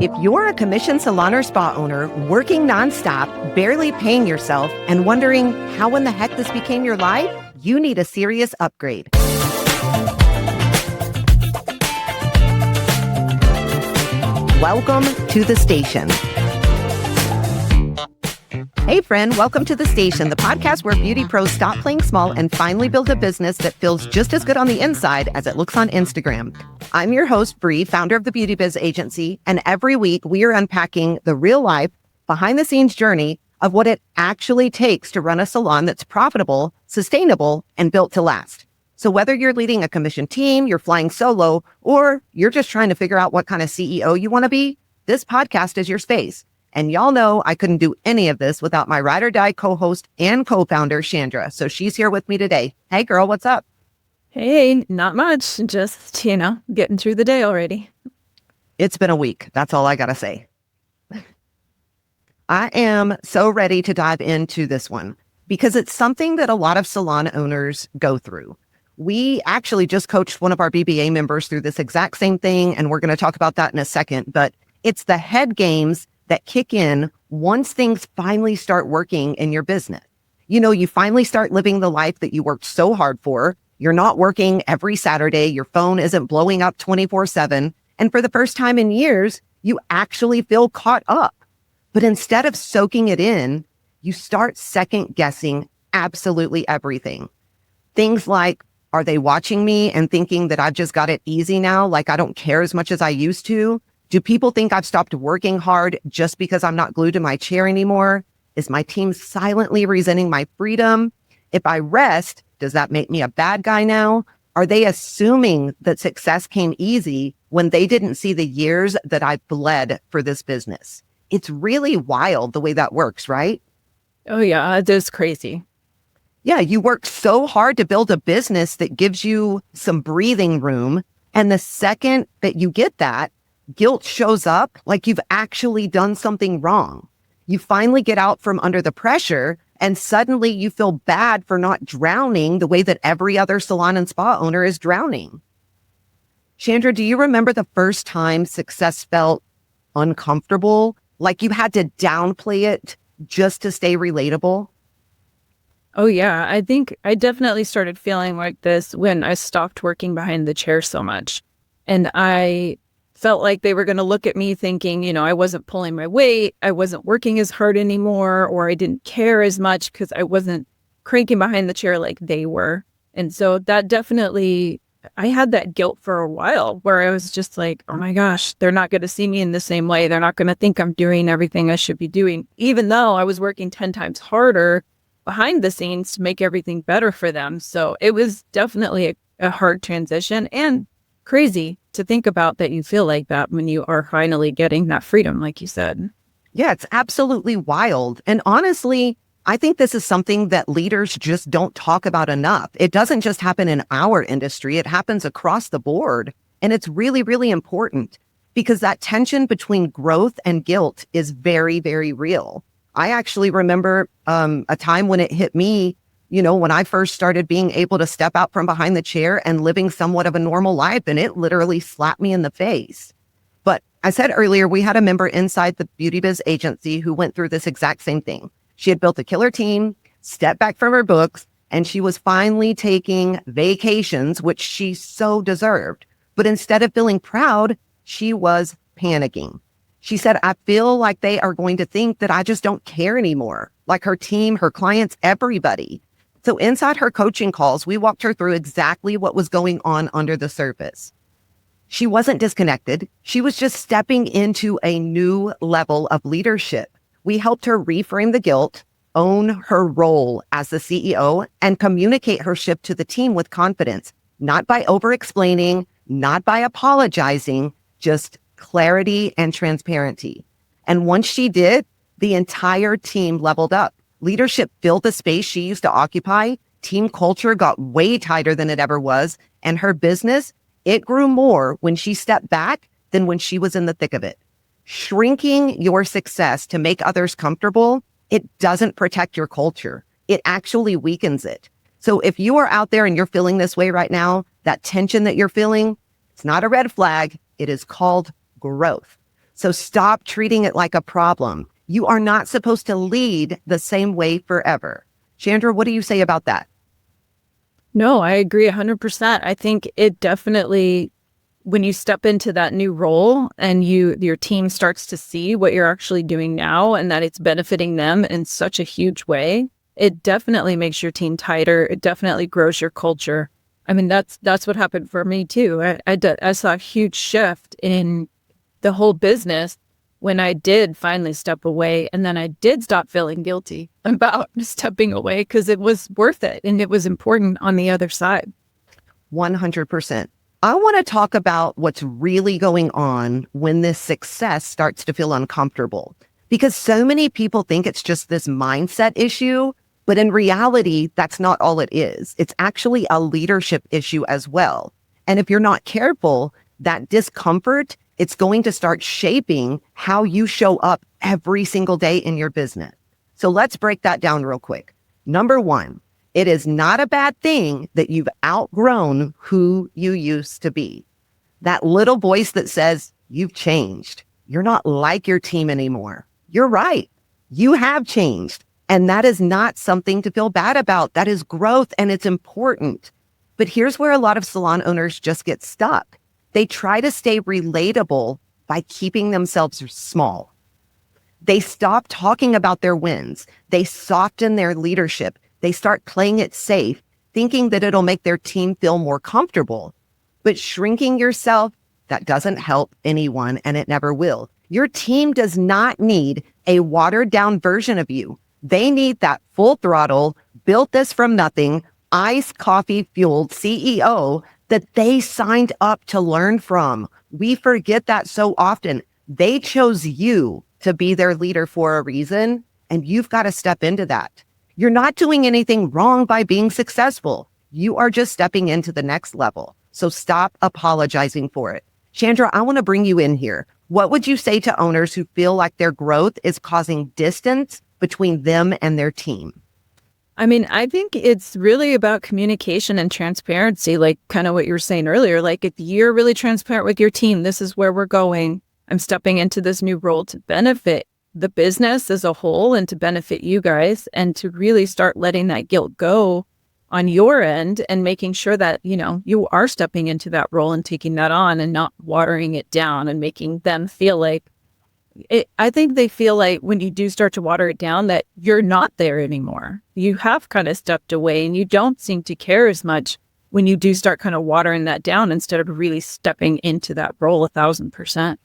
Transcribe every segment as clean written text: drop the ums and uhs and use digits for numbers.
If you're a commission salon or spa owner working nonstop, barely paying yourself, and wondering how in the heck this became your life, you need a serious upgrade. Welcome to the station. Hey friend, welcome to the station, the podcast where beauty pros stop playing small and finally build a business that feels just as good on the inside as it looks on Instagram. I'm your host, Bree, founder of the Beauty Biz Agency, and every week we are unpacking the real life, behind the scenes journey of what it actually takes to run a salon that's profitable, sustainable, and built to last. So whether you're leading a commission team, you're flying solo, or you're just trying to figure out what kind of CEO you want to be, this podcast is your space. And y'all know I couldn't do any of this without my ride or die co-host and co-founder, Chandra. So she's here with me today. Hey girl, what's up? Hey, not much. Just, getting through the day already. It's been a week. That's all I got to say. I am so ready to dive into this one because it's something that a lot of salon owners go through. We actually just coached one of our BBA members through this exact same thing, and we're going to talk about that in a second. But it's the head games that kick in once things finally start working in your business. You finally start living the life that you worked so hard for. You're not working every Saturday. Your phone isn't blowing up 24/7. And for the first time in years, you actually feel caught up. But instead of soaking it in, you start second guessing absolutely everything. Things like, are they watching me and thinking that I've just got it easy now? Like I don't care as much as I used to? Do people think I've stopped working hard just because I'm not glued to my chair anymore? Is my team silently resenting my freedom? If I rest, does that make me a bad guy now? Are they assuming that success came easy when they didn't see the years that I bled for this business? It's really wild the way that works, right? Oh yeah, it is crazy. Yeah, you work so hard to build a business that gives you some breathing room. And the second that you get that, guilt shows up like you've actually done something wrong. You finally get out from under the pressure and suddenly you feel bad for not drowning the way that every other salon and spa owner is drowning. Chandra, do you remember the first time success felt uncomfortable? Like you had to downplay it just to stay relatable? Oh yeah, I think I definitely started feeling like this when I stopped working behind the chair so much. And I felt like they were going to look at me thinking, I wasn't pulling my weight, I wasn't working as hard anymore, or I didn't care as much because I wasn't cranking behind the chair like they were. And so that definitely, I had that guilt for a while where I was just like, oh my gosh, they're not going to see me in the same way. They're not going to think I'm doing everything I should be doing, even though I was working 10 times harder behind the scenes to make everything better for them. So it was definitely a hard transition and crazy to think about that you feel like that when you are finally getting that freedom, like you said. Yeah, it's absolutely wild. And honestly, I think this is something that leaders just don't talk about enough. It doesn't just happen in our industry. It happens across the board. And it's really, really important because that tension between growth and guilt is very, very real. I actually remember a time when it hit me, when I first started being able to step out from behind the chair and living somewhat of a normal life, and it literally slapped me in the face. But I said earlier, we had a member inside the Beauty Biz Agency who went through this exact same thing. She had built a killer team, stepped back from her books, and she was finally taking vacations, which she so deserved. But instead of feeling proud, she was panicking. She said, I feel like they are going to think that I just don't care anymore, like her team, her clients, everybody. So inside her coaching calls, we walked her through exactly what was going on under the surface. She wasn't disconnected. She was just stepping into a new level of leadership. We helped her reframe the guilt, own her role as the CEO, and communicate her shift to the team with confidence, not by over-explaining, not by apologizing, just clarity and transparency. And once she did, the entire team leveled up. Leadership filled the space she used to occupy. Team culture got way tighter than it ever was. And her business, it grew more when she stepped back than when she was in the thick of it. Shrinking your success to make others comfortable, it doesn't protect your culture. It actually weakens it. So if you are out there and you're feeling this way right now, that tension that you're feeling, it's not a red flag. It is called growth. So stop treating it like a problem. You are not supposed to lead the same way forever. Chandra, what do you say about that? No, I agree 100%. I think it definitely, when you step into that new role and your team starts to see what you're actually doing now and that it's benefiting them in such a huge way, it definitely makes your team tighter. It definitely grows your culture. I mean, that's what happened for me too. I saw a huge shift in the whole business when I did finally step away, and then I did stop feeling guilty about stepping away because it was worth it and it was important on the other side. 100%. I want to talk about what's really going on when this success starts to feel uncomfortable, because so many people think it's just this mindset issue, but in reality, that's not all it is. It's actually a leadership issue as well. And if you're not careful, that discomfort, it's going to start shaping how you show up every single day in your business. So let's break that down real quick. Number one, it is not a bad thing that you've outgrown who you used to be. That little voice that says, you've changed. You're not like your team anymore. You're right. You have changed. And that is not something to feel bad about. That is growth and it's important. But here's where a lot of salon owners just get stuck. They try to stay relatable by keeping themselves small. They stop talking about their wins. They soften their leadership. They start playing it safe, thinking that it'll make their team feel more comfortable. But shrinking yourself, that doesn't help anyone, and it never will. Your team does not need a watered down version of you. They need that full throttle, built this from nothing, iced coffee fueled CEO that they signed up to learn from. We forget that so often. They chose you to be their leader for a reason, and you've got to step into that. You're not doing anything wrong by being successful. You are just stepping into the next level. So stop apologizing for it. Chandra, I want to bring you in here. What would you say to owners who feel like their growth is causing distance between them and their team? I mean, I think it's really about communication and transparency, like kind of what you were saying earlier. Like if you're really transparent with your team, this is where we're going. I'm stepping into this new role to benefit the business as a whole and to benefit you guys, and to really start letting that guilt go on your end and making sure that, you know, you are stepping into that role and taking that on and not watering it down and making them feel like it. I think they feel like when you do start to water it down that you're not there anymore. You have kind of stepped away and you don't seem to care as much when you do start kind of watering that down instead of really stepping into that role 1,000%.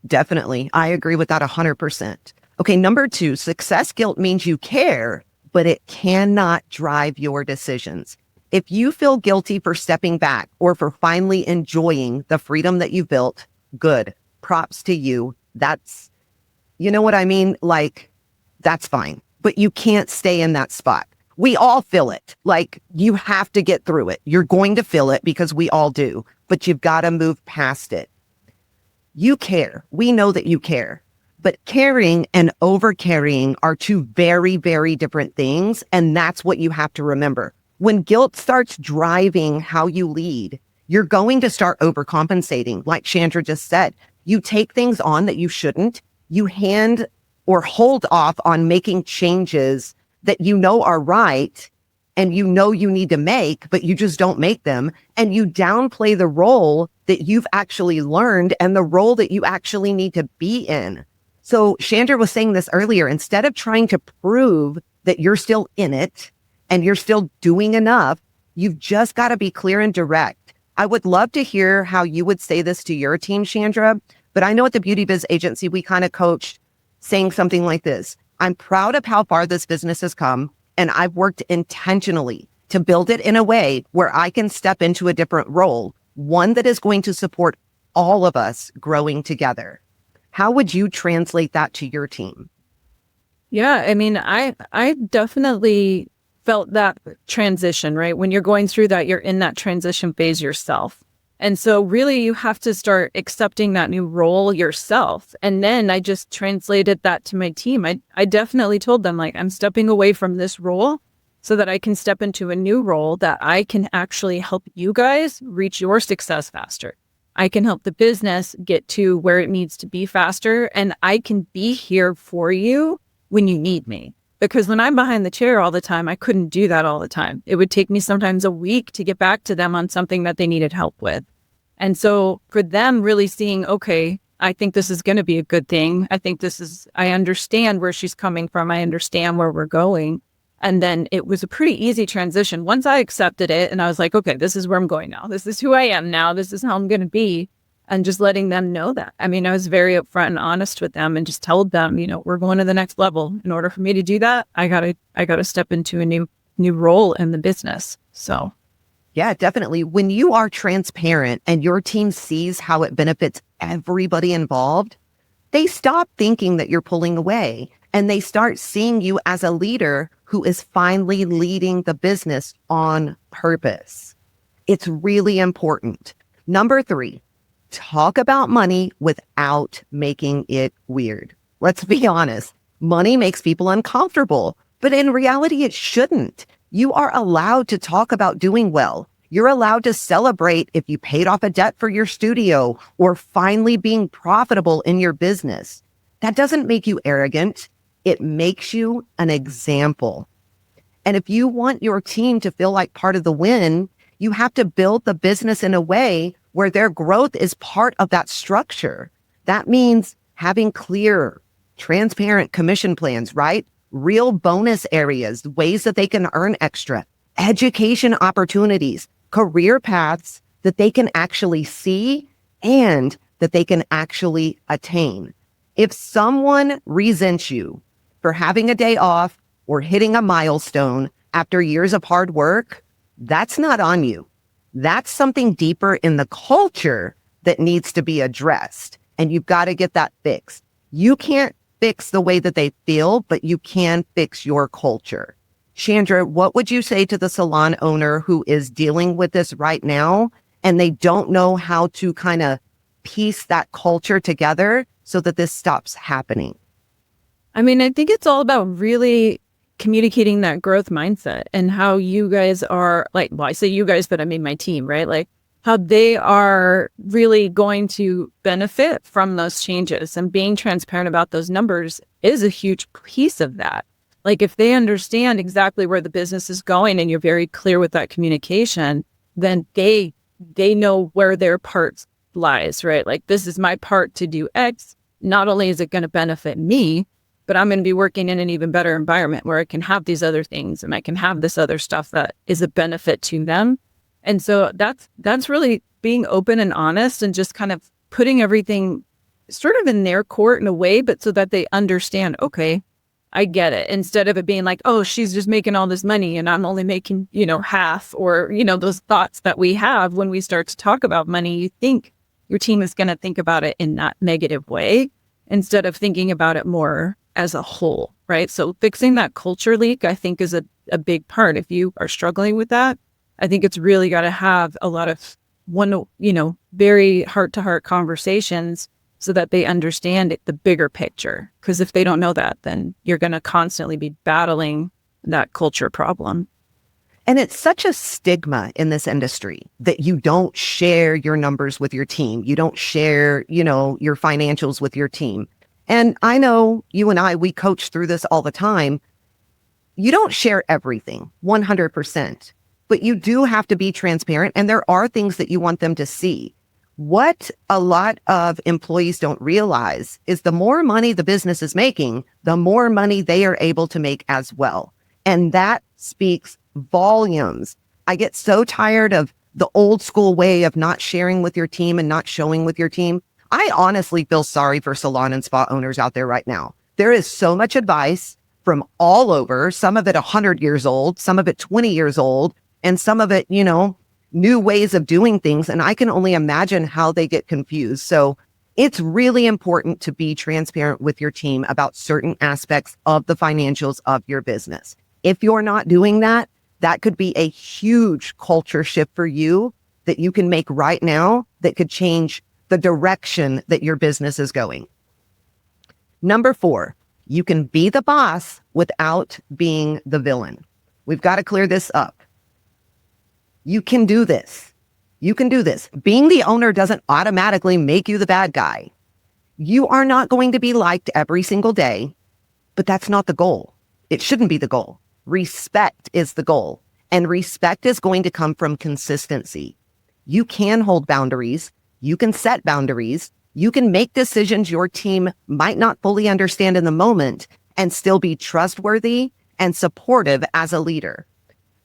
Definitely. I agree with that 100%. Okay, number two, success guilt means you care, but it cannot drive your decisions. If you feel guilty for stepping back or for finally enjoying the freedom that you built, good. Props to you. That's, you know what I mean? Like, that's fine. But you can't stay in that spot. We all feel it. Like, you have to get through it. You're going to feel it because we all do. But you've got to move past it. You care. We know that you care. But caring and over-carrying are two very, very different things. And that's what you have to remember. When guilt starts driving how you lead, you're going to start overcompensating. Like Chandra just said, you take things on that you shouldn't. You hand or hold off on making changes that you know are right and you know you need to make, but you just don't make them. And you downplay the role that you've actually learned and the role that you actually need to be in. So Chandra was saying this earlier, instead of trying to prove that you're still in it and you're still doing enough, you've just got to be clear and direct. I would love to hear how you would say this to your team, Chandra, but I know at the Beauty Biz Agency, we kind of coach saying something like this. I'm proud of how far this business has come, and I've worked intentionally to build it in a way where I can step into a different role, one that is going to support all of us growing together. How would you translate that to your team? Yeah, I mean, I definitely felt that transition, right? When you're going through that, you're in that transition phase yourself. And so really you have to start accepting that new role yourself. And then I just translated that to my team. I definitely told them, like, I'm stepping away from this role so that I can step into a new role that I can actually help you guys reach your success faster. I can help the business get to where it needs to be faster. And I can be here for you when you need me. Because when I'm behind the chair all the time, I couldn't do that all the time. It would take me sometimes a week to get back to them on something that they needed help with. And so for them really seeing, okay, I think this is going to be a good thing. I understand where she's coming from. I understand where we're going. And then it was a pretty easy transition. Once I accepted it and I was like, okay, this is where I'm going now. This is who I am now. This is how I'm going to be. And just letting them know that. I mean, I was very upfront and honest with them and just told them, we're going to the next level. In order for me to do that, I gotta step into a new role in the business. So. Yeah, definitely. When you are transparent and your team sees how it benefits everybody involved, they stop thinking that you're pulling away and they start seeing you as a leader who is finally leading the business on purpose. It's really important. Number 3, talk about money without making it weird. Let's be honest. Money makes people uncomfortable, but in reality, it shouldn't. You are allowed to talk about doing well. You're allowed to celebrate if you paid off a debt for your studio or finally being profitable in your business. That doesn't make you arrogant. It makes you an example. And if you want your team to feel like part of the win, you have to build the business in a way where their growth is part of that structure. That means having clear, transparent commission plans, right? Real bonus areas, ways that they can earn extra, education opportunities, career paths that they can actually see and that they can actually attain. If someone resents you for having a day off or hitting a milestone after years of hard work, that's not on you. That's something deeper in the culture that needs to be addressed. And you've got to get that fixed. You can't fix the way that they feel, but you can fix your culture. Chandra, what would you say to the salon owner who is dealing with this right now and they don't know how to kind of piece that culture together so that this stops happening? I mean, I think it's all about really communicating that growth mindset and how you guys are I say you guys, but I mean my team, right? Like how they are really going to benefit from those changes, and being transparent about those numbers is a huge piece of that. Like if they understand exactly where the business is going and you're very clear with that communication, then they know where their part lies, right? Like this is my part to do X. Not only is it going to benefit me, but I'm going to be working in an even better environment where I can have these other things and I can have this other stuff that is a benefit to them. And so that's really being open and honest and just kind of putting everything sort of in their court in a way, but so that they understand, okay, I get it. Instead of it being like, oh, she's just making all this money and I'm only making, half, or, those thoughts that we have when we start to talk about money. You think your team is going to think about it in that negative way instead of thinking about it more as a whole, right? So fixing that culture leak, I think, is a big part. If you are struggling with that, I think it's really got to have a lot of very heart-to-heart conversations so that they understand the bigger picture. Because if they don't know that, then you're going to constantly be battling that culture problem. And it's such a stigma in this industry that you don't share your numbers with your team. You don't share, your financials with your team. And I know you and we coach through this all the time. You don't share everything 100%, but you do have to be transparent. And there are things that you want them to see. What a lot of employees don't realize is the more money the business is making, the more money they are able to make as well. And that speaks volumes. I get so tired of the old school way of not sharing with your team and not showing with your team. I honestly feel sorry for salon and spa owners out there right now. There is so much advice from all over, some of it 100 years old, some of it 20 years old, and some of it, new ways of doing things. And I can only imagine how they get confused. So it's really important to be transparent with your team about certain aspects of the financials of your business. If you're not doing that, that could be a huge culture shift for you that you can make right now that could change the direction that your business is going. Number 4, you can be the boss without being the villain. We've got to clear this up. You can do this. You can do this. Being the owner doesn't automatically make you the bad guy. You are not going to be liked every single day, but that's not the goal. It shouldn't be the goal. Respect is the goal. And respect is going to come from consistency. You can hold boundaries. You can set boundaries. You can make decisions your team might not fully understand in the moment and still be trustworthy and supportive as a leader.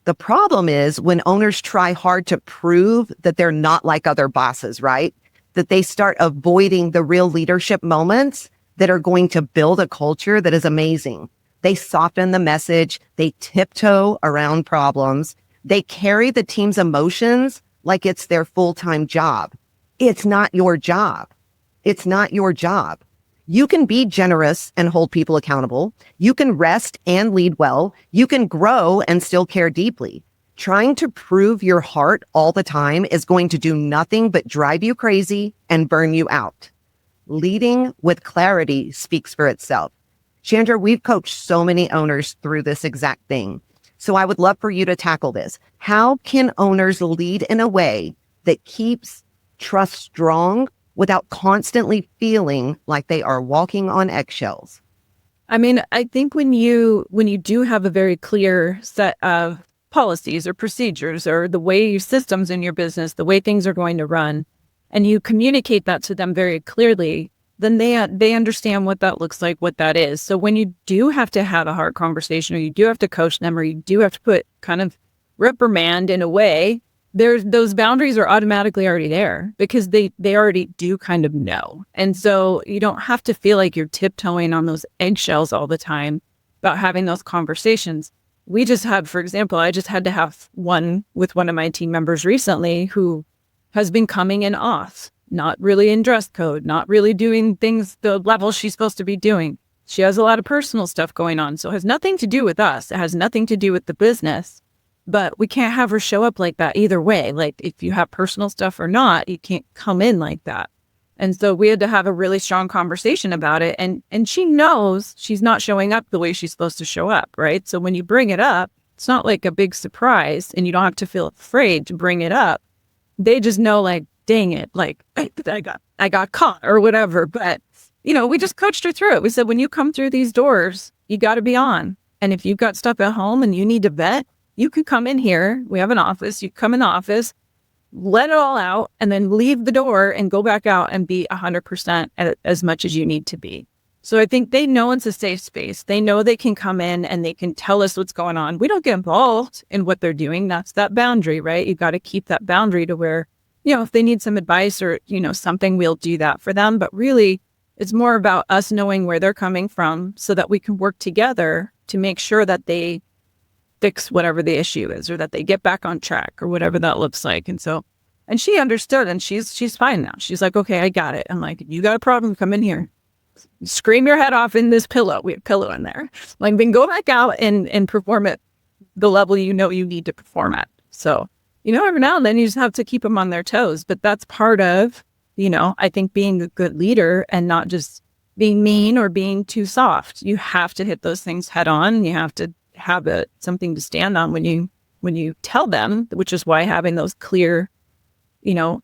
The problem is when owners try hard to prove that they're not like other bosses, right? That they start avoiding the real leadership moments that are going to build a culture that is amazing. They soften the message. They tiptoe around problems. They carry the team's emotions like it's their full-time job. It's not your job. It's not your job. You can be generous and hold people accountable. You can rest and lead well. You can grow and still care deeply. Trying to prove your heart all the time is going to do nothing but drive you crazy and burn you out. Leading with clarity speaks for itself. Chandra, we've coached so many owners through this exact thing. So I would love for you to tackle this. How can owners lead in a way that keeps trust strong without constantly feeling like they are walking on eggshells? I mean, I think when you do have a very clear set of policies or procedures or the way your systems in your business, the way things are going to run, and you communicate that to them very clearly, then they understand what that looks like, what that is. So when you do have to have a hard conversation, or you do have to coach them, or you do have to put kind of reprimand in a way, those boundaries are automatically already there because they already do kind of know. And so you don't have to feel like you're tiptoeing on those eggshells all the time about having those conversations. We just had, for example, I just had to have one with one of my team members recently who has been coming in off, not really in dress code, not really doing things the level she's supposed to be doing. She has a lot of personal stuff going on. So it has nothing to do with us. It has nothing to do with the business. But we can't have her show up like that either way. Like if you have personal stuff or not, you can't come in like that. And so we had to have a really strong conversation about it. And she knows she's not showing up the way she's supposed to show up, right? So when you bring it up, it's not like a big surprise and you don't have to feel afraid to bring it up. They just know like, dang it, like I got caught or whatever. But, we just coached her through it. We said, when you come through these doors, you got to be on. And if you've got stuff at home and you need to vet, you can come in here. We have an office. You come in the office, let it all out, and then leave the door and go back out and be 100% as much as you need to be. So I think they know it's a safe space. They know they can come in and they can tell us what's going on. We don't get involved in what they're doing. That's that boundary, right? You got to keep that boundary to where, if they need some advice or, something, we'll do that for them. But really, it's more about us knowing where they're coming from so that we can work together to make sure that they fix whatever the issue is or that they get back on track or whatever that looks like. And she understood and she's fine now. She's like, okay, I got it. I'm like, you got a problem, come in here. Scream your head off in this pillow. We have a pillow in there. Like, then go back out and perform at the level you need to perform at. So, every now and then you just have to keep them on their toes. But that's part of, I think being a good leader and not just being mean or being too soft. You have to hit those things head on. You have to have something to stand on when you tell them, which is why having those clear,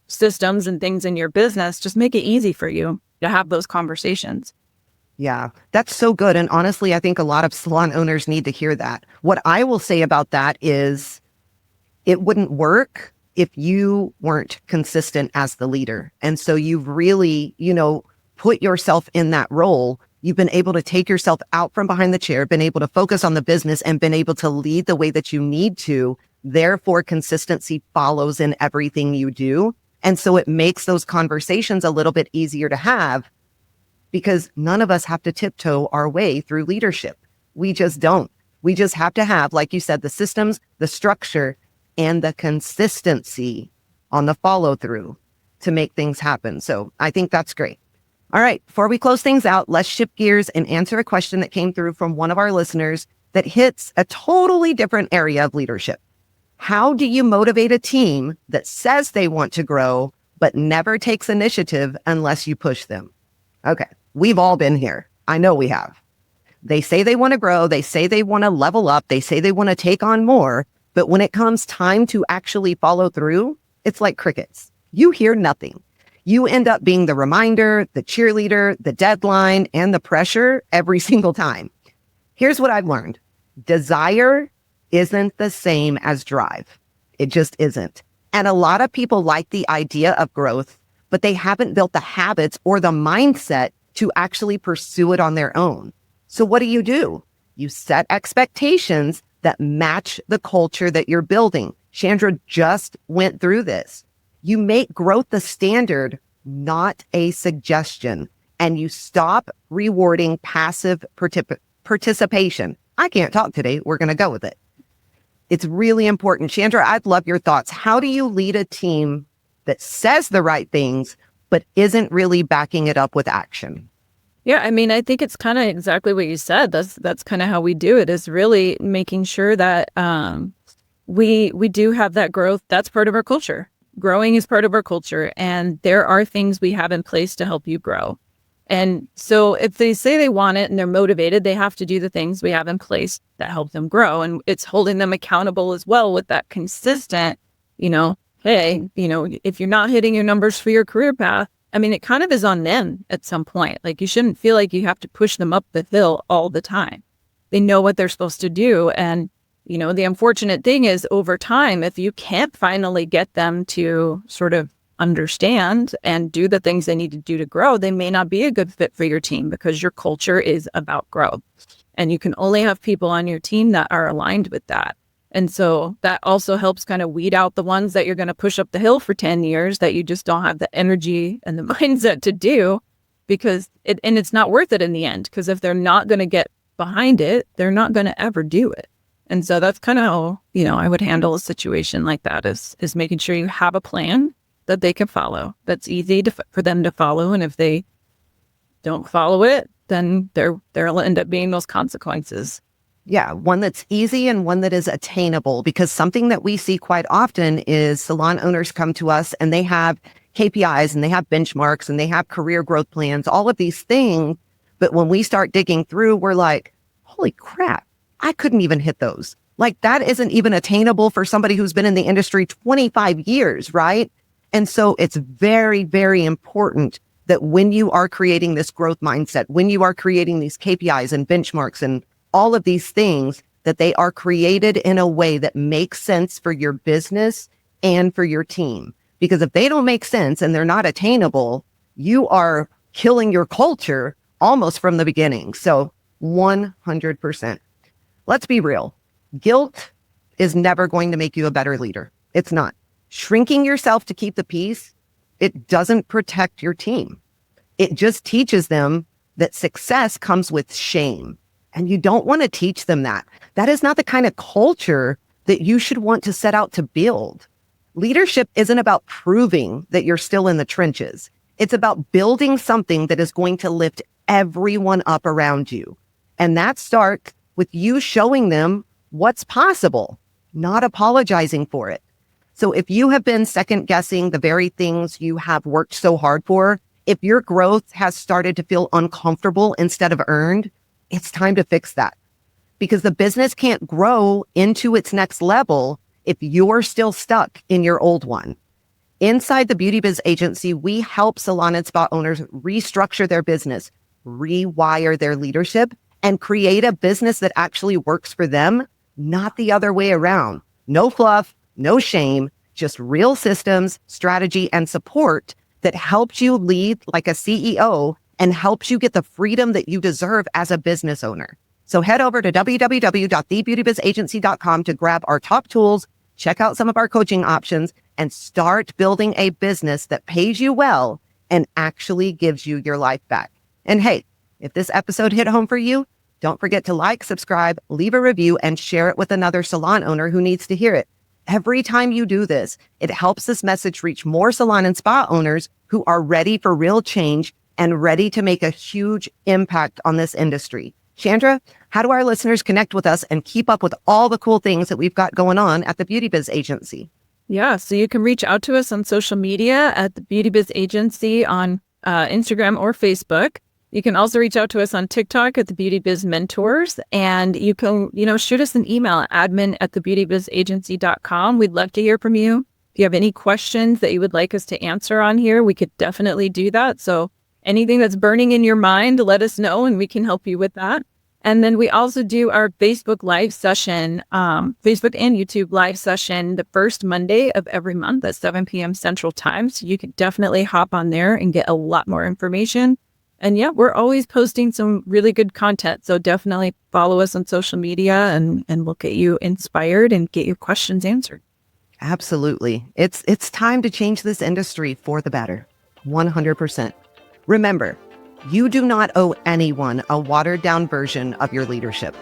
systems and things in your business just make it easy for you to have those conversations. Yeah, that's so good. And honestly, I think a lot of salon owners need to hear that. What I will say about that is it wouldn't work if you weren't consistent as the leader. And so you've really, put yourself in that role. You've been able to take yourself out from behind the chair, been able to focus on the business and been able to lead the way that you need to. Therefore, consistency follows in everything you do. And so it makes those conversations a little bit easier to have because none of us have to tiptoe our way through leadership. We just don't. We just have to have, like you said, the systems, the structure, and the consistency on the follow through to make things happen. So I think that's great. All right, before we close things out, let's shift gears and answer a question that came through from one of our listeners that hits a totally different area of leadership. How do you motivate a team that says they want to grow, but never takes initiative unless you push them? Okay, we've all been here. I know we have. They say they want to grow. They say they want to level up. They say they want to take on more. But when it comes time to actually follow through, it's like crickets. You hear nothing. You end up being the reminder, the cheerleader, the deadline, and the pressure every single time. Here's what I've learned. Desire isn't the same as drive. It just isn't. And a lot of people like the idea of growth, but they haven't built the habits or the mindset to actually pursue it on their own. So what do? You set expectations that match the culture that you're building. Chandra just went through this. You make growth the standard, not a suggestion, and you stop rewarding passive participation. I can't talk today. We're going to go with it. It's really important. Chandra, I'd love your thoughts. How do you lead a team that says the right things, but isn't really backing it up with action? Yeah, I mean, I think it's kind of exactly what you said. That's kind of how we do it, is really making sure that we do have that growth. That's part of our culture. Growing is part of our culture, and there are things we have in place to help you grow. And so if they say they want it and they're motivated, they have to do the things we have in place that help them grow. And it's holding them accountable as well with that consistent, hey, if you're not hitting your numbers for your career path, I mean, it kind of is on them at some point. Like, you shouldn't feel like you have to push them up the hill all the time. They know what they're supposed to do. And, the unfortunate thing is, over time, if you can't finally get them to sort of understand and do the things they need to do to grow, they may not be a good fit for your team, because your culture is about growth. And you can only have people on your team that are aligned with that. And so that also helps kind of weed out the ones that you're going to push up the hill for 10 years that you just don't have the energy and the mindset to do, because it's not worth it in the end, because if they're not going to get behind it, they're not going to ever do it. And so that's kind of how, I would handle a situation like that, is making sure you have a plan that they can follow, that's easy for them to follow. And if they don't follow it, then there'll end up being those consequences. Yeah, one that's easy and one that is attainable, because something that we see quite often is salon owners come to us and they have KPIs and they have benchmarks and they have career growth plans, all of these things. But when we start digging through, we're like, holy crap, I couldn't even hit those. Like, that isn't even attainable for somebody who's been in the industry 25 years, right? And so it's very, very important that when you are creating this growth mindset, when you are creating these KPIs and benchmarks and all of these things, that they are created in a way that makes sense for your business and for your team. Because if they don't make sense and they're not attainable, you are killing your culture almost from the beginning. So 100%. Let's be real. Guilt is never going to make you a better leader. It's not. Shrinking yourself to keep the peace, it doesn't protect your team. It just teaches them that success comes with shame. And you don't want to teach them that. That is not the kind of culture that you should want to set out to build. Leadership isn't about proving that you're still in the trenches. It's about building something that is going to lift everyone up around you. And that starts with you showing them what's possible, not apologizing for it. So if you have been second guessing the very things you have worked so hard for, if your growth has started to feel uncomfortable instead of earned, it's time to fix that, because the business can't grow into its next level if you're still stuck in your old one. Inside the Beauty Biz Agency, we help salon and spa owners restructure their business, rewire their leadership, and create a business that actually works for them, not the other way around. No fluff, no shame, just real systems, strategy, and support that helps you lead like a CEO and helps you get the freedom that you deserve as a business owner. So head over to www.thebeautybizagency.com to grab our top tools, check out some of our coaching options, and start building a business that pays you well and actually gives you your life back. And hey, if this episode hit home for you, don't forget to like, subscribe, leave a review, and share it with another salon owner who needs to hear it. Every time you do this, it helps this message reach more salon and spa owners who are ready for real change and ready to make a huge impact on this industry. Chandra, how do our listeners connect with us and keep up with all the cool things that we've got going on at the Beauty Biz Agency? Yeah, so you can reach out to us on social media at the Beauty Biz Agency on Instagram or Facebook. You can also reach out to us on TikTok at the Beauty Biz Mentors, and you can, shoot us an email at admin@thebeautybizagency.com. We'd love to hear from you. If you have any questions that you would like us to answer on here, we could definitely do that. So anything that's burning in your mind, let us know and we can help you with that. And then we also do our Facebook live session, Facebook and YouTube live session, the first Monday of every month at 7 p.m. Central Time. So you can definitely hop on there and get a lot more information. And yeah, we're always posting some really good content. So definitely follow us on social media and we'll get you inspired and get your questions answered. Absolutely. It's time to change this industry for the better. 100%. Remember, you do not owe anyone a watered down version of your leadership.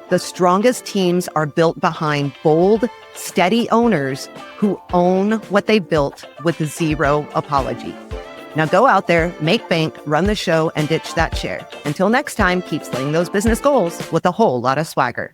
The strongest teams are built behind bold, steady owners who own what they built with zero apology. Now go out there, make bank, run the show, and ditch that chair. Until next time, keep slaying those business goals with a whole lot of swagger.